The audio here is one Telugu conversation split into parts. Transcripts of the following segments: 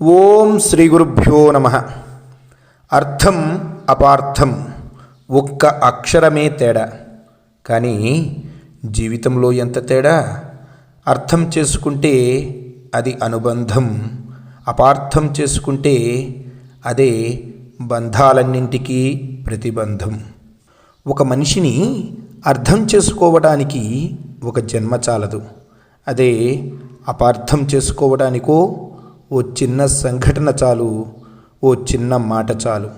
ఓం శ్రీ గురుభ్యో నమః. అర్థం అపార్థం ఒక్క అక్షరమే తేడా, కానీ జీవితంలో ఎంత తేడా. అర్థం చేసుకుంటే అది అనుబంధం, అపార్థం చేసుకుంటే అదే బంధాలన్నింటికీ ప్రతిబంధం. ఒక మనిషిని అర్థం చేసుకోవడానికి ఒక జన్మ చాలదు, అదే అపార్థం చేసుకోవడానికో ఓ చిన్న సంఘటన చాలు, ఓ చిన్న మాట చాలు.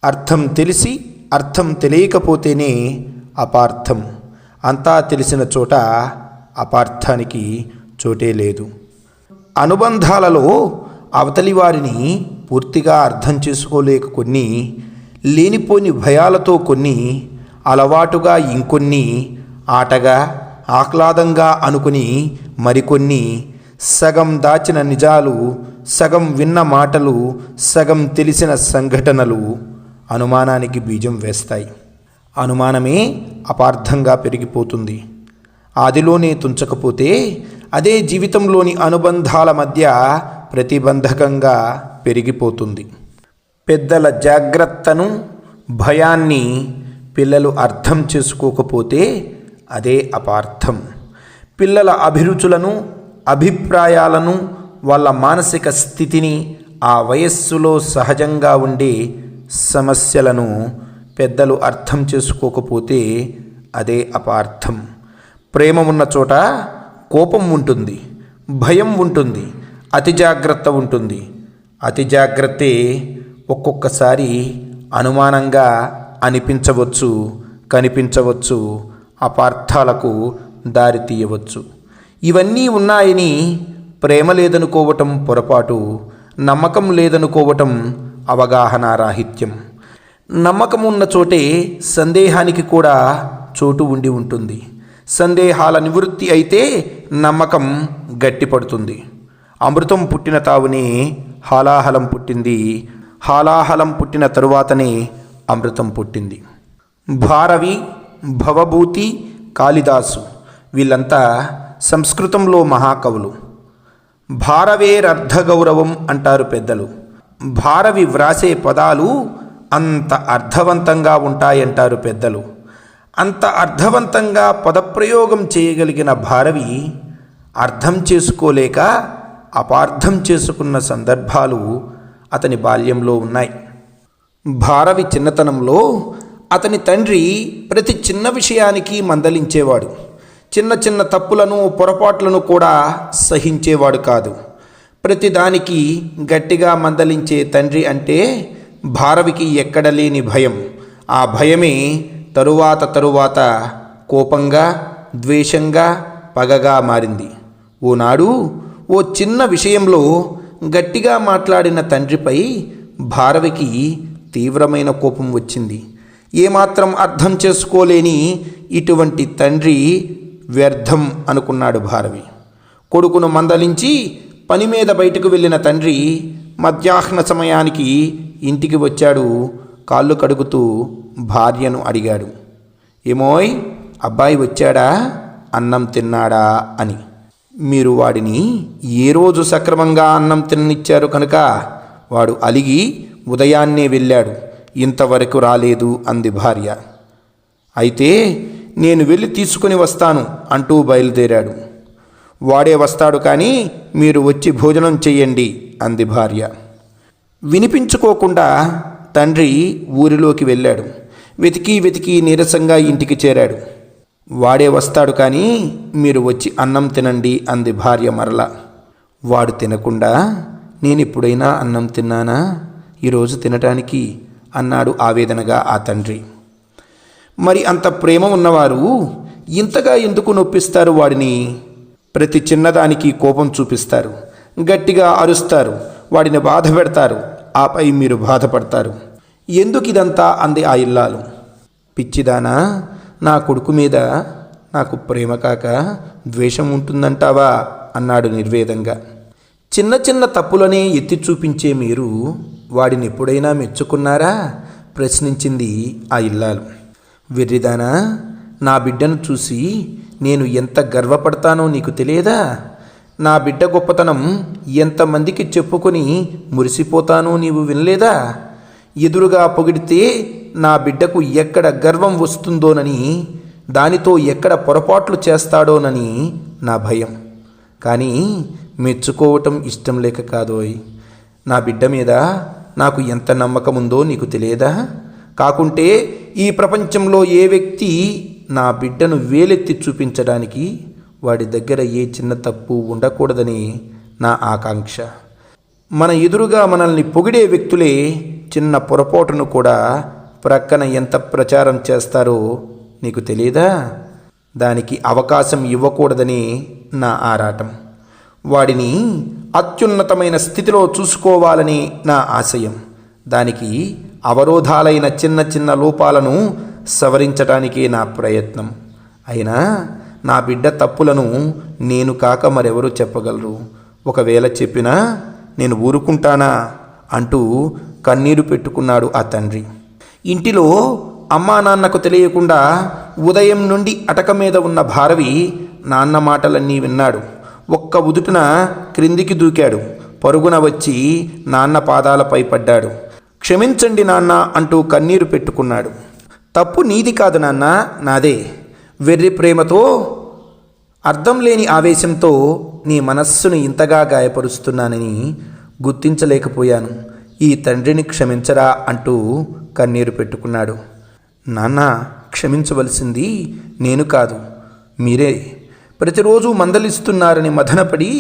అర్థం తెలిసి అర్థం తెలియకపోతేనే అపార్థం. అంతా తెలిసిన చోట అపార్థానికి చోటే లేదు. అనుబంధాలలో అవతలి వారిని పూర్తిగా అర్థం చేసుకోలేక కొన్ని, లేనిపోని భయాలతో కొన్ని, అలవాటుగా ఇంకొన్ని, ఆటగా ఆహ్లాదంగా అనుకుని మరికొన్ని, సగం దాచిన నిజాలు, సగం విన్న మాటలు, సగం తెలిసిన సంఘటనలు అనుమానానికి బీజం వేస్తాయి. అనుమానమే అపార్థంగా పెరిగిపోతుంది. ఆదిలోనే తుంచకపోతే అదే జీవితంలోని అనుబంధాల మధ్య ప్రతిబంధకంగా పెరిగిపోతుంది. పెద్దల జాగ్రత్తను, భయాన్ని పిల్లలు అర్థం చేసుకోకపోతే అదే అపార్థం. పిల్లల అభిరుచులను, అభిప్రాయాలను, వాళ్ళ మానసిక స్థితిని, ఆ వయస్సులో సహజంగా ఉండే సమస్యలను పెద్దలు అర్థం చేసుకోకపోతే అదే అపార్థం. ప్రేమ ఉన్న చోట కోపం ఉంటుంది, భయం ఉంటుంది, అతి జాగ్రత్త ఉంటుంది. అతి జాగ్రత్తే ఒక్కొక్కసారి అనుమానంగా అనిపించవచ్చు, కనిపించవచ్చు, అపార్థాలకు దారి తీయవచ్చు. ఇవన్నీ ఉన్నాయని ప్రేమ లేదనుకోవటం పొరపాటు, నమ్మకం లేదనుకోవటం అవగాహన రాహిత్యం. నమ్మకం ఉన్న చోటే సందేహానికి కూడా చోటు ఉండి ఉంటుంది. సందేహాల నివృత్తి అయితే నమ్మకం గట్టిపడుతుంది. అమృతం పుట్టిన తావునే హాలాహలం పుట్టింది, హాలాహలం పుట్టిన తరువాతనే అమృతం పుట్టింది. భారవి, భవభూతి, కాళిదాసు వీళ్ళంతా సంస్కృతంలో మహాకవులు. భారవేరర్ధగౌరవం అంటారు పెద్దలు. భారవి వ్రాసే పదాలు అంత అర్థవంతంగా ఉంటాయంటారు పెద్దలు. అంత అర్థవంతంగా పదప్రయోగం చేయగలిగిన భారవి అర్థం చేసుకోలేక అపార్థం చేసుకున్న సందర్భాలు అతని బాల్యంలో ఉన్నాయి. భారవి చిన్నతనంలో అతని తండ్రి ప్రతి చిన్న విషయానికి మందలించేవాడు. చిన్న చిన్న తప్పులను, పొరపాట్లను కూడా సహించేవాడు కాదు. ప్రతిదానికి గట్టిగా మందలించే తండ్రి అంటే భారవికి ఎక్కడలేని భయం. ఆ భయమే తరువాత కోపంగా, ద్వేషంగా, పగగా మారింది. ఓనాడు ఓ చిన్న విషయంలో గట్టిగా మాట్లాడిన తండ్రిపై భారవికి తీవ్రమైన కోపం వచ్చింది. ఏమాత్రం అర్థం చేసుకోలేని ఇటువంటి తండ్రి వ్యర్థం అనుకున్నాడు భారవి. కొడుకును మందలించి పని మీద బయటకు వెళ్ళిన తండ్రి మధ్యాహ్న సమయానికి ఇంటికి వచ్చాడు. కాళ్ళు కడుగుతూ భార్యను అడిగాడు, ఏమోయ్ అబ్బాయి వచ్చాడా, అన్నం తిన్నాడా అని. మీరు వాడిని ఏ రోజు సక్రమంగా అన్నం తిననిచ్చారు కనుక వాడు అలిగి ఉదయాన్నే వెళ్ళాడు, ఇంతవరకు రాలేదు అంది భార్య. అయితే నేను వెళ్ళి తీసుకుని వస్తాను అంటూ బయలుదేరాడు. వాడే వస్తాడు కానీ మీరు వచ్చి భోజనం చెయ్యండి అంది భార్య. వినిపించుకోకుండా తండ్రి ఊరిలోకి వెళ్ళాడు. వెతికి నీరసంగా ఇంటికి చేరాడు. వాడే వస్తాడు కానీ మీరు వచ్చి అన్నం తినండి అంది భార్య మరలా. వాడు తినకుండా నేనెప్పుడైనా అన్నం తిన్నానా, ఈరోజు తినటానికి అన్నాడు ఆవేదనగా ఆ తండ్రి. మరి అంత ప్రేమ ఉన్నవారు ఇంతగా ఎందుకు నొప్పిస్తారు వాడిని? ప్రతి చిన్నదానికి కోపం చూపిస్తారు, గట్టిగా అరుస్తారు, వాడిని బాధ పెడతారు, ఆపై మీరు బాధపడతారు. ఎందుకు ఇదంతా అంది ఆ ఇల్లాలు. పిచ్చిదానా, నా కొడుకు మీద నాకు ప్రేమ కాక ద్వేషం ఉంటుందంటావా అన్నాడు నిర్వేదంగా. చిన్న చిన్న తప్పులనే ఎత్తి చూపించే మీరు వాడిని ఎప్పుడైనా మెచ్చుకున్నారా ప్రశ్నించింది ఆ ఇల్లాలు. వెర్రిదానా, నా బిడ్డను చూసి నేను ఎంత గర్వపడతానో నీకు తెలియదా? నా బిడ్డ గొప్పతనం ఎంతమందికి చెప్పుకొని మురిసిపోతానో నీవు వినలేదా? ఎదురుగా పొగిడితే నా బిడ్డకు ఎక్కడ గర్వం వస్తుందోనని, దానితో ఎక్కడ పొరపాట్లు చేస్తాడోనని నా భయం. కానీ మెచ్చుకోవటం ఇష్టం లేక కాదోయ్. నా బిడ్డ మీద నాకు ఎంత నమ్మకం ఉందో నీకు తెలియదా? కాకుంటే ఈ ప్రపంచంలో ఏ వ్యక్తి నా బిడ్డను వేలెత్తి చూపించడానికి వాడి దగ్గర ఏ చిన్న తప్పు ఉండకూడదని నా ఆకాంక్ష. మన ఎదురుగా మనల్ని పొగిడే వ్యక్తులే చిన్న పొరపాటును కూడా ప్రక్కన ఎంత ప్రచారం చేస్తారో నీకు తెలియదా? దానికి అవకాశం ఇవ్వకూడదని నా ఆరాటం. వాడిని అత్యున్నతమైన స్థితిలో చూసుకోవాలని నా ఆశయం. దానికి అవరోధాలైన చిన్న చిన్న లోపాలను సవరించడానికే నా ప్రయత్నం. అయినా నా బిడ్డ తప్పులను నేను కాక మరెవరు చెప్పగలరు? ఒకవేళ చెప్పినా నేను ఊరుకుంటానా అంటూ కన్నీరు పెట్టుకున్నాడు ఆ తండ్రి. ఇంటిలో అమ్మా నాన్నకు తెలియకుండా ఉదయం నుండి అటక మీద ఉన్న భారవి నాన్న మాటలన్నీ విన్నాడు. ఒక్క ఉదుటున క్రిందికి దూకాడు. పరుగున వచ్చి నాన్న పాదాలపై పడ్డాడు. క్షమించండి నాన్న అంటూ కన్నీరు పెట్టుకున్నాడు. తప్పు నీది కాదు నాన్న, నాదే. వెర్రి ప్రేమతో, అర్థం లేని ఆవేశంతో నీ మనస్సును ఇంతగా గాయపరుస్తున్నానని గుర్తించలేకపోయాను. ఈ తండ్రిని క్షమించరా అంటూ కన్నీరు పెట్టుకున్నాడు. నాన్న, క్షమించవలసింది నేను కాదు, మీరే. ప్రతిరోజు మందలిస్తున్నారని మదనపడి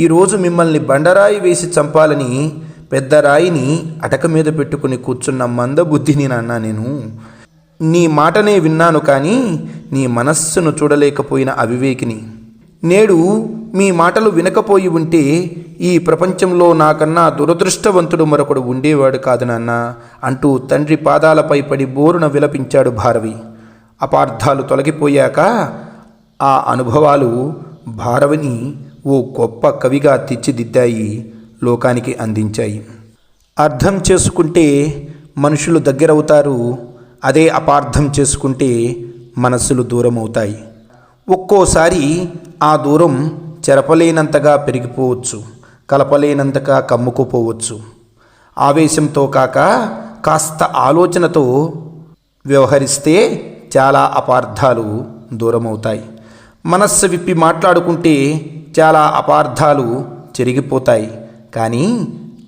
ఈరోజు మిమ్మల్ని బండరాయి వేసి చంపాలని పెద్ద రాయిని అటక మీద పెట్టుకుని కూర్చున్న మందబుద్ధిని నాన్న నేను. నీ మాటనే విన్నాను కానీ నీ మనస్సును చూడలేకపోయిన అవివేకిని. నేడు మీ మాటలు వినకపోయి ఉంటే ఈ ప్రపంచంలో నాకన్నా దురదృష్టవంతుడు మరొకడు ఉండేవాడు కాదు నాన్న అంటూ తండ్రి పాదాలపై పడి బోరున విలపించాడు భారవి. అపార్థాలు తొలగిపోయాక ఆ అనుభవాలు భారవిని ఓ గొప్ప కవిగా తీర్చిదిద్దాయి, లోకానికి అందించాయి. అర్థం చేసుకుంటే మనుషులు దగ్గరవుతారు, అదే అపార్థం చేసుకుంటే మనస్సులు దూరం అవుతాయి. ఒక్కోసారి ఆ దూరం చెరపలేనంతగా పెరిగిపోవచ్చు, కలపలేనంతగా కమ్ముకుపోవచ్చు. ఆవేశంతో కాక కాస్త ఆలోచనతో వ్యవహరిస్తే చాలా అపార్థాలు దూరమవుతాయి. మనస్సు విప్పి మాట్లాడుకుంటే చాలా అపార్థాలు చెరిగిపోతాయి. కానీ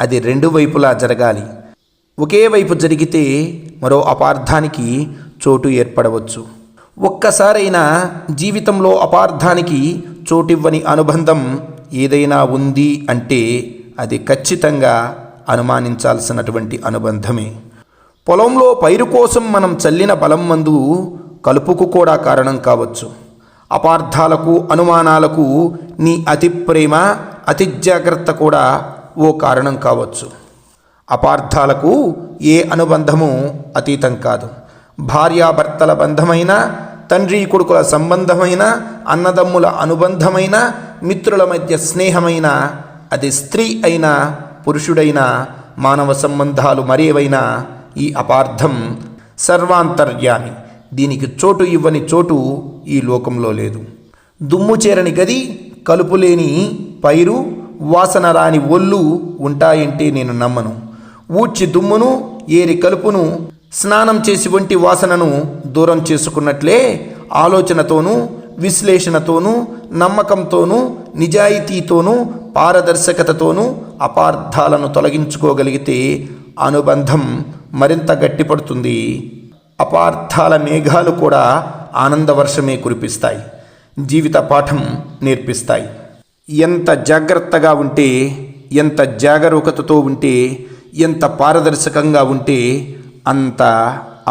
అది రెండు వైపులా జరగాలి. ఒకే వైపు జరిగితే మరో అపార్థానికి చోటు ఏర్పడవచ్చు. ఒక్కసారైనా జీవితంలో అపార్థానికి చోటివ్వని అనుబంధం ఏదైనా ఉంది అంటే అది ఖచ్చితంగా అనుమానించాల్సినటువంటి అనుబంధమే. పొలంలో పైరు కోసం మనం చల్లిన బలం మందు కలుపుకు కూడా కారణం కావచ్చు. అపార్థాలకు, అనుమానాలకు నీ అతి ప్రేమ, అతి జాగ్రత్త కూడా ఓ కారణం కావచ్చు. అపార్థాలకు ఏ అనుబంధము అతీతం కాదు. భార్యాభర్తల బంధమైన, తండ్రి కొడుకుల సంబంధమైన, అన్నదమ్ముల అనుబంధమైన, మిత్రుల మధ్య స్నేహమైన, అది స్త్రీ అయినా పురుషుడైనా, మానవ సంబంధాలు మరేవైనా ఈ అపార్థం సర్వాంతర్యామి. దీనికి చోటు ఇవ్వని చోటు ఈ లోకంలో లేదు. దుమ్ము చేరని గది, కలుపులేని పైరు, వాసన రాని ఒళ్ళు ఉంటాయంటే నేను నమ్మను. ఊడ్చి దుమ్మును, ఏరి కలుపును, స్నానం చేసి వంటి వాసనను దూరం చేసుకున్నట్లే ఆలోచనతోనూ, విశ్లేషణతోనూ, నమ్మకంతోనూ, నిజాయితీతోనూ, పారదర్శకతతోనూ అపార్థాలను తొలగించుకోగలిగితే అనుబంధం మరింత గట్టిపడుతుంది. అపార్థాల మేఘాలు కూడా ఆనందవర్షమే కురిపిస్తాయి, జీవిత పాఠం నేర్పిస్తాయి. ఎంత జాగ్రత్తగా ఉంటే, ఎంత జాగరూకతతో ఉంటే, ఎంత పారదర్శకంగా ఉంటే అంత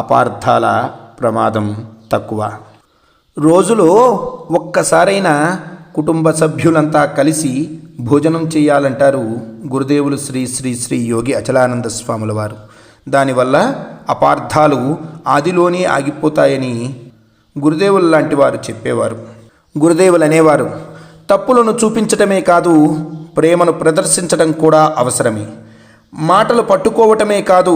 అపార్థాల ప్రమాదం తక్కువ. రోజులో ఒక్కసారైనా కుటుంబ సభ్యులంతా కలిసి భోజనం చేయాలంటారు గురుదేవులు శ్రీ శ్రీ శ్రీ యోగి అచలానంద స్వాముల వారు. దానివల్ల అపార్థాలు ఆదిలోనే ఆగిపోతాయని గురుదేవులు లాంటి వారు చెప్పేవారు. గురుదేవులు అనేవారు, తప్పులను చూపించటమే కాదు, ప్రేమను ప్రదర్శించడం కూడా అవసరమే. మాటలు పట్టుకోవటమే కాదు,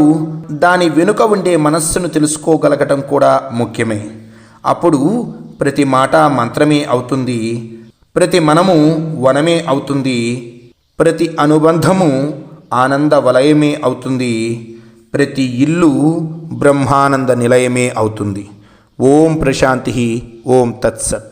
దాని వెనుక ఉండే మనస్సును తెలుసుకోగలగటం కూడా ముఖ్యమే. అప్పుడు ప్రతి మాట మంత్రమే అవుతుంది, ప్రతి మనము వనమే అవుతుంది, ప్రతి అనుబంధము ఆనంద వలయమే అవుతుంది, ప్రతి ఇల్లు బ్రహ్మానంద నిలయమే అవుతుంది. ఓం ప్రశాంతి. ఓం తత్సత్.